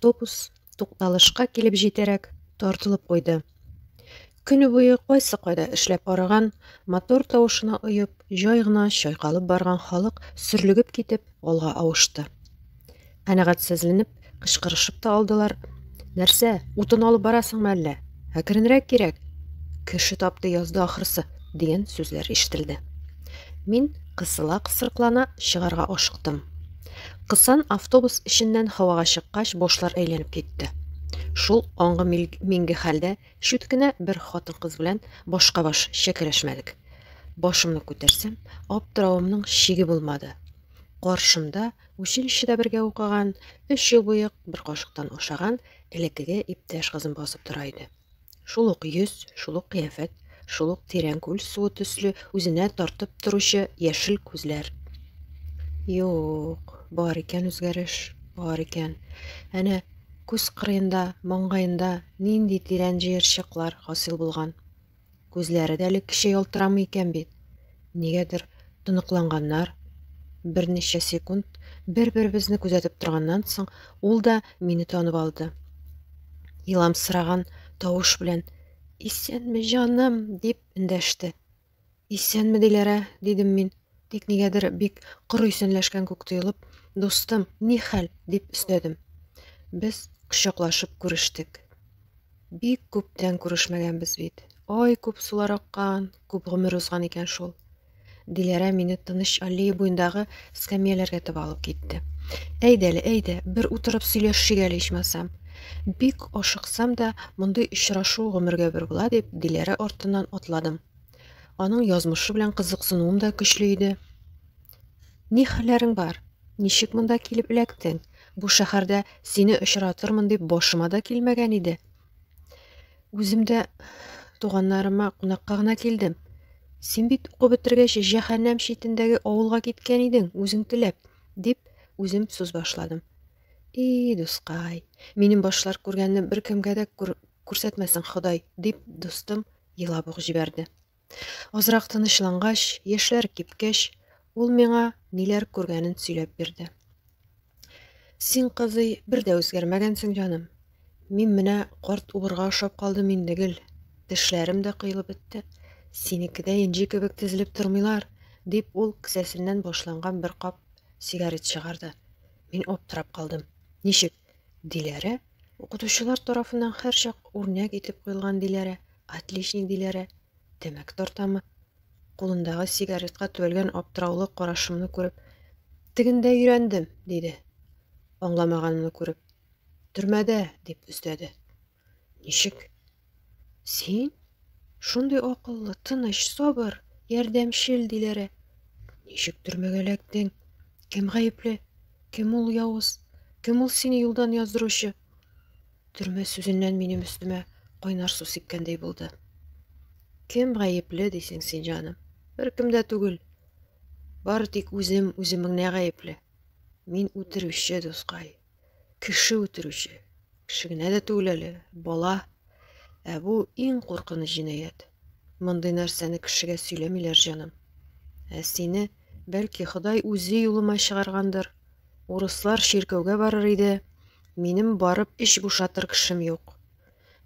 Автобус тукталышка килеп җитәрәк тартылып куйды. Көне буе кайсы кайда эшләп арыган, мотор тавышына оеп, җай гына чайкалып барган халык сөрлегеп китеп алга авышты. Канәгатьсезләнеп, кычкырышып та алдылар. Нәрсә, утын алып барасыңмы әллә? Әкренрәк кирәк. Кеше тапты язды ахрысы, дигән сүзләр ишетелде. Мин кысыла-кысырыклана чыгарга ашыктым. Кысан автобус эченнән һавага чыккач, башлар әйләнеп китте. Шул аңгы минге хәлдә шүт кенә бер хатын-кыз белән башка-баш чәкәләшмәдек. Башымны күтәрсәм, аптыравымның чиге булмады. Каршымда училищеда бергә укыган, 3 ел буе бер кашыктан ашаган элеккеге иптәш кызым басып тора иде. Шул ук йөз, шул ук кыяфәт, шул ук тирән күл суы төсле үзенә тартып торучы яшел күзләр. Юк, бар икән үзгәреш, бар икән. Әнә күз кырыенда, маңгаенда нинди тирән җыерчыклар хасил булган. Күзләре дә әле кеше ялтырамый икән бит. Нигәдер тоныкланганнар. Берничә секунд бер-беребезне күзәтеп торганнан соң, ул да мине танып алды. Иламсыраган тавыш белән "Исәнме, җаным?" дип эндәште. "Исәнме, Диләрә?" дидем мин. Тик нигәдер бик коры исәнләшкән күк тоелып, "Дустым, ни хәл?" дип өстәдем. Без кочаклашып күрештек. Бик күптән күрешмәгәнбез бит. Ай, күп сулар аккан, күп гомер узган икән шул. Диләрә мине тыныч аллея буендагы скамьяләргә таба алып китте. Әйдәле, әйдә, бер утырып сөйләшик әле ичмасам. Бик ашыксам да, мондый очрашу гомергә бер була дип, Диләрә артыннан атладым. Аның язмышы белән кызыксынуым да көчле иде. Ни хәлләрең бар? Ничек монда килеп эләктең? Бу шәһәрдә сине очратырмын дип башыма да килмәгән иде. Үзем дә туганнарыма кунакка гына килдем. Син бит укып бетергәч җәһәннәм читендәге авылга киткән идең, үзең теләп, дип үзем сүз башладым. Дускай, минем башлар күргәнне беркемгә дә күрсәтмәсен Ходай, дип дустым елап ук җибәрде. Азрак тынычлангач, яшьләр кипкәч, ул миңа ниләр күргәнен сөйләп бирде. Син, кызый, бер дә үзгәрмәгәнсең, җаным. Мин менә карт убырга ошап калдым инде гел. Тешләрем дә кыелып бетте. Синекедә инҗи кебек тезелеп тормыйлар, дип ул кесәсеннән башланган бер кап сигарет чыгарды. Мин аптырап калдым. Ничек? Диләрә? Укытучылар тарафыннан һәрчак үрнәк итеп куелган Диләрә, отличник Диләрә. Демәк тартамы? Кулындагы сигаретка төбәлгән аптыраулы карашымны күреп, "Тегендә өйрәндем", диде. Аңламаганымны күреп, "Төрмәдә", дип өстәде. Ничек? Син? Шундый акыллы, тыныч, сабыр, ярдәмчел Диләрә. Ничек төрмәгә эләктең? Кем гаепле? Кем ул явыз? Кем ул сине юлдан яздыручы? Төрмә сүзеннән минем өстемә кайнар су сипкәндәй булды. Кем гаепле дисең син, җаным? Беркем дә түгел. Бары тик үзем үземне гаепле. Мин үтерүче, дускай. Кеше үтерүче. Кеше генә дә түгел әле, бала. Бу иң куркыныч җинаять. Мондый нәрсәне кешегә сөйләмиләр, җаным. Сине, бәлки, Ходай үзе юлыма чыгаргандыр. Урыслар чиркәүгә барыр иде. Минем барып эч бушатыр кешем юк.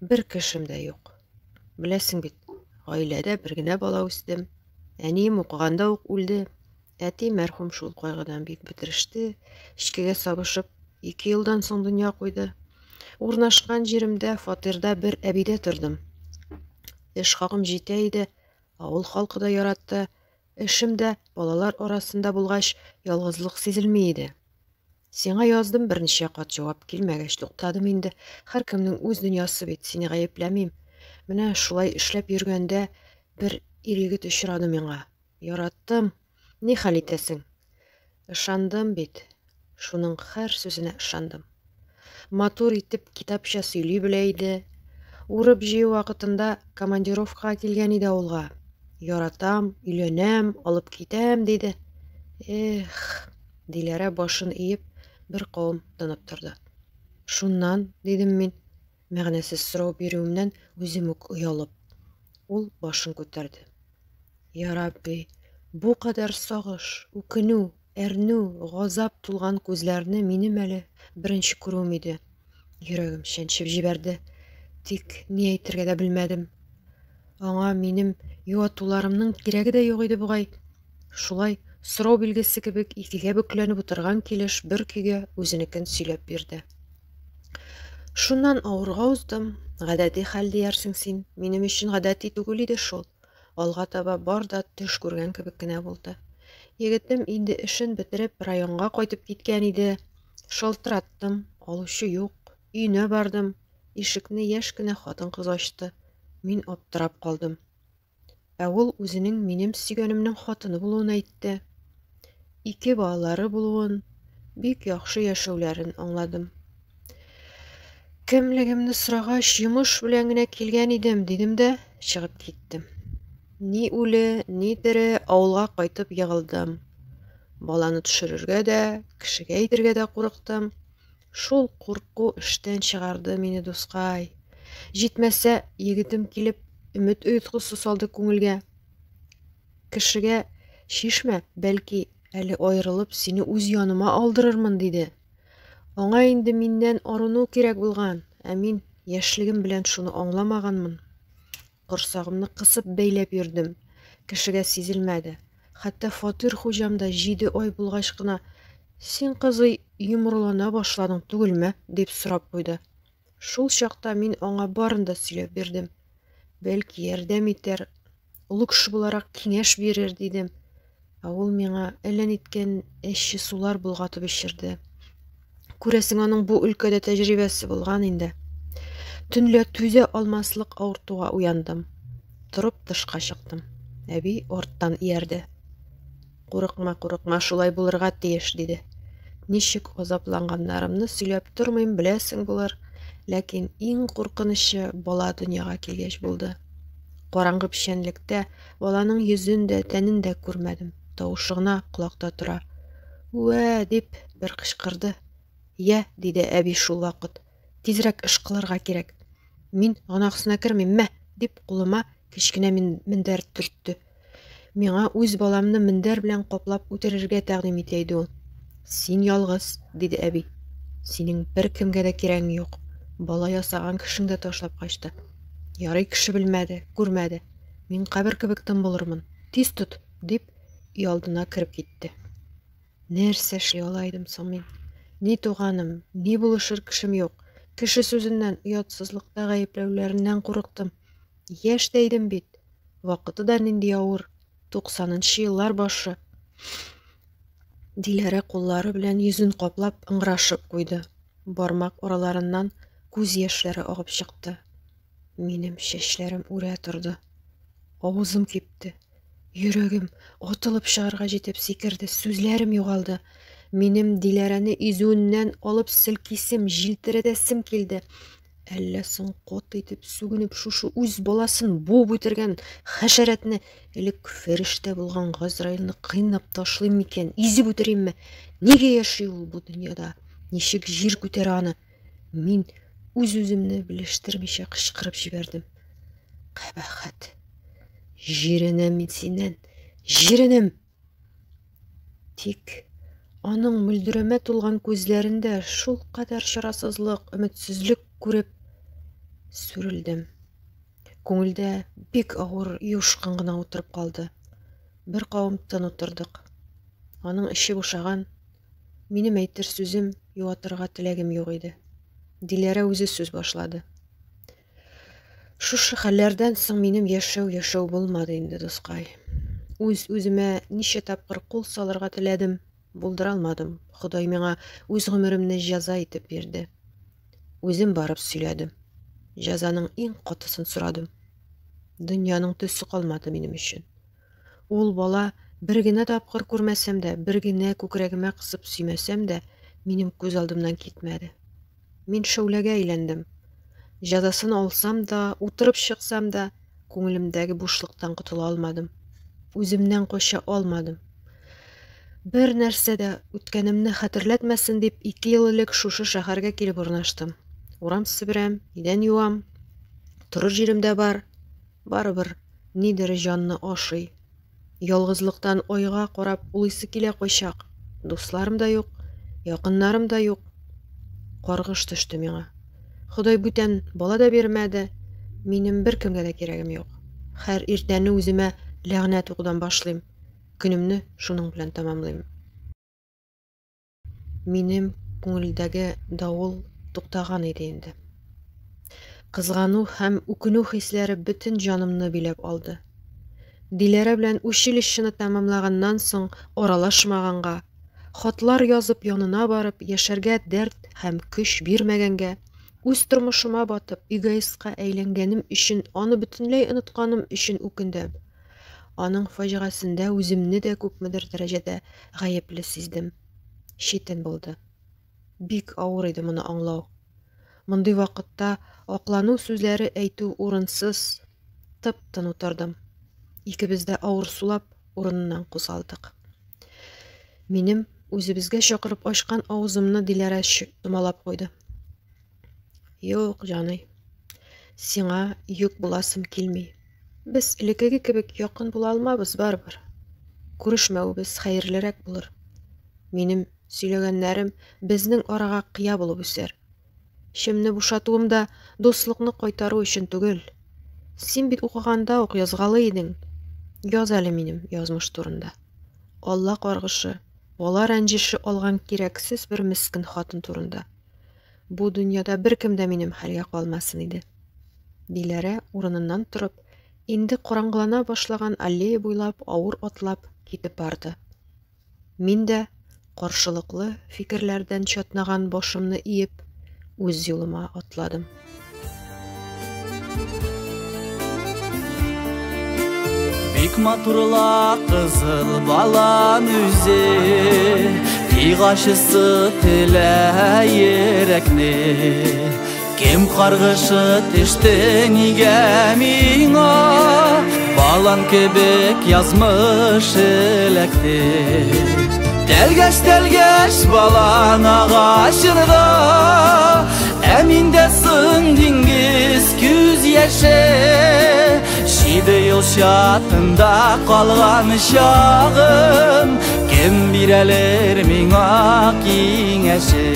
Бер кешем дә юк. Беләсең бит, гаиләдә бер генә бала үстем. Әнием укыганда ук үлде. Әти мәрхүм шул кайгыдан бик бетереште. Эчкегә сабышып, 2 елдан соң дөнья куйды. Урнашкан җиремдә, фатирда бер әбидә тордым. Эш хакым җитә иде, авыл халкы да яратты. Эшем дә балалар арасында булгач, ялгызлык сизелми иде. Сиңа яздым берничә кат, җавап килмәгәч туктадым инде. Һәркемнең үз дөньясы бит, сине гаепләмим. Менә шулай эшләп йөргәндә бер ир-егет очрады миңа. Яраттым. Ни хәл итәсең? Ышандым бит. Шуның һәр сүзенә ышандым. Матур итеп китапча сөйли белә иде. Урып җыю вакытында командировкага килгән иде авылга. Яратам, өйләнәм, алып китәм, диде. Диләрә башын иеп, бер кавым тынып торды. Шуннан, дидем мин, мәгънәсез сорау бирүемнән үзем үк оялып. Ул башын күтәрде. Я Рабби, бу кадәр сагыш, үкенү, әрнү, газап тулган күзләрне минем әле беренче күрүем иде. Йөрәгем шәншеп җибәрде. Тик ни әйтергә дә белмәдем. Аңа минем юатуларымның кирәге дә юк иде бугай. Шулай сорау билгесе кебек икегә бөкләнеп утырган килеш бер көйгә үзенекен сөйләп бирде. Шуннан авырга уздым. Гадәти хәл диярсең син. Минем өчен гадәти түгел иде шул. Алга таба бар да төш күргән кебек кенә булды. Егетем инде эшен бетереп районга кайтып киткән иде. Шалтыраттым, алучы юк. Өенә бардым. Ишекне яшь кенә хатын-кыз ачты. Мин аптырап калдым. Ә ул үзенең минем сөйгәнемнең хатыны булуын әйтте. 2 балалары булуын, бик яхшы яшәүләрен аңладым. Кемлегемне сорагач, йомыш белән генә килгән идем, дидем дә чыгып киттем. Ни үле, ни тере авылга кайтып егылдым. Баланы төшерергә дә, кешегә әйтергә дә курыктым. Шул курку эштән чыгарды мине, дускай. Җитмәсә, егетем килеп, өмет оятқысы салды күңелгә. Кешегә шишмә, бәлки, әле аерылып, сине үз яныма алдырырмын, диде. Аңа инде миннән арыну кирәк булган, ә мин яшьлегем белән шуны аңламаганмын. Корсагымны кысып бәйләп йөрдем. Кешегә сизелмәде. Хәтта фатир хуҗам да 7 ай булгач кына «Син, кызый, йомырлана башладың түгелме?» дип сорап куйды. Шул чакта мин аңа барын да сөйләп бирдем. Бәлки ярдәм итәр, олы кеше буларак киңәш бирер, дидем. Ә ул миңа әллә ниткән әче сулар булгатып эчерде. Күрәсең, аның бу өлкәдә тәҗрибәсе булган инде. Төнлә түзә алмаслык авыртуга уяндым. Торып тышка чыктым. Әби арттан иярде. Курыкма, курыкма, шулай булырга тиеш, диде. Ничек азапланганнарымны сөйләп тормыйм, беләсең булыр. Ләкин иң куркынычы бала дөньяга килгәч булды. Караңгы печәнлектә баланың йөзен дә, тәнен дә күрмәдем. Тавышы гына колакта тора. «Үә!» дип бер кычкырды. «Я!» диде әби шул вакыт. «Тизрәк эш кылырга кирәк. Мин гынаксына кермим, мә!» дип кулыма кечкенә мендәр төртте. Миңа үз баламны мендәр белән каплап үтерергә тәкъдим итә иде ул. «Син ялгыз», диде әби. «Синең бер кемгә дә кирәгең юк. Бала ясаган кешең дә ташлап качты. Ярый, кеше белмәде, күрмәде. Мин кабер кебек тын булырмын. Тиз тот», дип өйалдына кереп китте. Нәрсә эшли алайдым соң мин? Ни туганым, ни булышыр кешем юк. Кеше сүзеннән, оятсызлыкта гаепләүләреннән курыктым. Яшь тә идем бит. Вакыты да нинди авыр. 90-нчы еллар башы. Диләрә куллары белән йөзен каплап ыңгырашып куйды. Бармак араларыннан күз яшьләре агып чыкты. Минем чәчләрем үрә торды. Авызым кипте. Йөрәгем атылып чыгарга җитеп сикерде. Сүзләрем югалды. Минем Диләрәне изүеннән алып селкисем, җилтерәдәсем килде. Әллә соң кат итеп сүгенеп шушы үз баласын буып үтергән хәшәрәтне, элек фәрештә булган Газраилне кыйнап ташлыйм микән, изеп үтеримме? Нигә яши ул бу дөньяда? Ничек җир күтәрә аны? Мин үз-үземне белештермичә кычкырып җибәрдем. Кабахәт. Җиренәм мин синнән, җиренәм. Тик аның мөлдерәмә тулган күзләрендә шул кадәр чарасызлык, өметсезлек күреп сүрелдем. Күңелдә бик авыр юшкын гына утырып калды. Бер кавым тын утырдык. Аның эче бушаган. Минем әйтер сүзем, юатырга теләгем юк иде. Диләрә үзе сүз башлады. Шушы хәлләрдән соң минем яшәү булмады инде, дускай. Үз-үземә ничә тапкыр кул салырга теләдем, булдыра алмадым. Ходай миңа үз гомеремне җәза итеп бирде. Үзем барып сөйләдем. Җәзаның иң катысын сорадым. Дөньяның төсе калмады минем өчен. Ул бала бер генә тапкыр күрмәсәм дә, бер генә күкрәгемә кысып сөймәсәм дә, минем күз алдымнан китмәде. Мин шәүләгә әйләндем. Җәзасын алсам да, утырып чыксам да, күңелемдәге бушлыктан котыла алмадым. Үземнән кача алмадым. Бер нәрсә дә үткәнемне хәтерләтмәсен дип 2 ел элек шушы шәһәргә килеп урнаштым. Урам себерәм, идән юам. Торыр җирем дә бар. Барыбер нидер җанны ашый. Ялгызлыктан айга карап улыйсы килә кайчак. Дусларым да юк, якыннарым да юк. Каргыш төште миңа. Ходай бүтән бала да бирмәде. Минем беркемгә дә кирәгем юк. Һәр иртәне үземә ләгънәт укудан башлыйм. Көнемне шуның белән тәмамлыйм. Минем күңелдәге давыл туктаган иде инде. Кызгану һәм үкенү хисләре бөтен җанымны биләп алды. Диләрә белән училищены тәмамлаганнан соң аралашмаганга, хатлар язып янына барып, яшәргә дәрт һәм көч бирмәгәнгә, үз тормышыма батып, эгоистка әйләнгәнем өчен, аны бөтенләй онытканым өчен үкендем. Аның фаҗигасендә үземне дә күпмедер дәрәҗәдә гаепле сиздем. Читен булды. Бик авыр иде моны аңлау. Мондый вакытта аклану сүзләре әйтү урынсыз, тып-тын утырдым. Икебез дә авыр сулап урыннан кузгалдык. Минем үзебезгә чакырып ачкан авызымны Диләрә томалап куйды. Юк, җаный. Сиңа юк буласым килми. Без элекеге кебек якын була алмабыз барыбер. Күрешмәүебез хәерлерәк булыр. Минем сөйләгәннәрем безнең арага кыя булып үсәр. Шимне бушатуым да дуслыкны кайтару өчен түгел. Син бит укыганда ук язгалы идең. Яз әле минем язмыш турында. Алла каргышы, бала рәнҗеше алган кирәксез бер мискин хатын турында. Бу дөньяда беркем дә минем хәлгә калмасын иде. Диләрә урыныннан торып, инде караңгылана башлаган аллея буйлап авыр атлап китеп барды. Мин дә каршылыклы фикерләрдән чатнаган башымны иеп, үз юлыма атладым. Бик матурла кызыл балан үзе, кыйгашысы телә йөрәкне. Кем каргышы төште нигә миңа, балан кебек язмыш эләкте. Тәлгәш балан агачында, ә миндә соң диңгез күз яше. Шиде ел чатында калган чагым, кем бирәлер миңа киңәше.